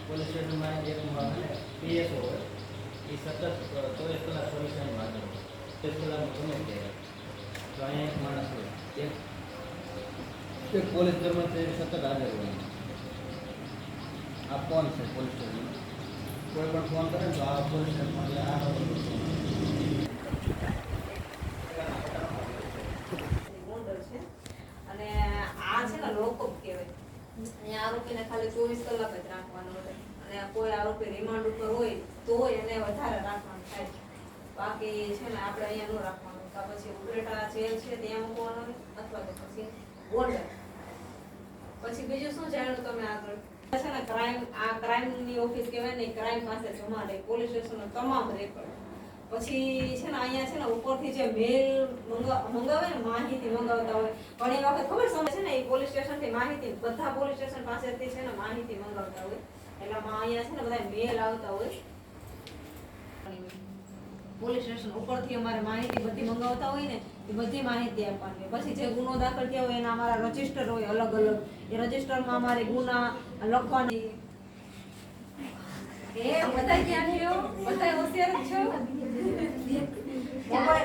Police સ્ટેશનમાં એક PSO હોય એ સતત 24 કલાક પોલીસ સ્ટેશનમાં હાજર હોય 24 કલાકમાં ગમે ત્યારે તો અહીંયા એક માણસ હોય એક પોલીસ કર્મચારી સતત હાજર હોય આ ફોન છે પોલીસ સ્ટેશન કોઈ પણ ફોન કરે તો આ પોલીસ સ્ટેશનમાં અને આ છે ને લોકઅપ કહેવાય. અહીંયા આરોપીને ખાલી 24 કલાક જ રાખવાનો હોય અને કોઈ આરોપી રિમાન્ડ ઉપર હોય તો એને વધારે રાખવાનું થાય. બાકી છે ને આપણે અહીંયા ન રાખવાનું. તો પછી ઉપરેટા જેલ છે ત્યાં મૂકવાનું હોય અથવા તો પછી બોર્ડર. પછી બીજું શું જાણ્યું તમે આગળ છે ને ક્રાઇમની ઓફિસ કહેવાય ને ક્રાઇમ પાસે જમા રહે પોલીસ સ્ટેશનનો તમામ રેકોર્ડ. પછી છે ને અહીંયા છે ને ઉપરથી જે મેલ મંગાવે ને માહિતી મંગાવતા હોય ઘણી વખત ખબર સમય છે ને એ પોલીસ સ્ટેશનથી માહિતી બધા પોલીસ સ્ટેશન પાસેથી છે ને માહિતી મંગાવતા હોય એટલે અહીંયા છે ને બધા મેલ આવતા હોય પોલીસ સ્ટેશન ઉપરથી અમારે માહિતી બધી મંગાવતા હોય ને એ બધી માહિતી આપવાની. પછી જે ગુનો દાખલ થયો હોય એના અમારા રજીસ્ટર હોય અલગ અલગ એ રજીસ્ટરમાં અમારે ગુના લખવાની. એ બધા ક્યાં છો બધા હોશિયાર છો.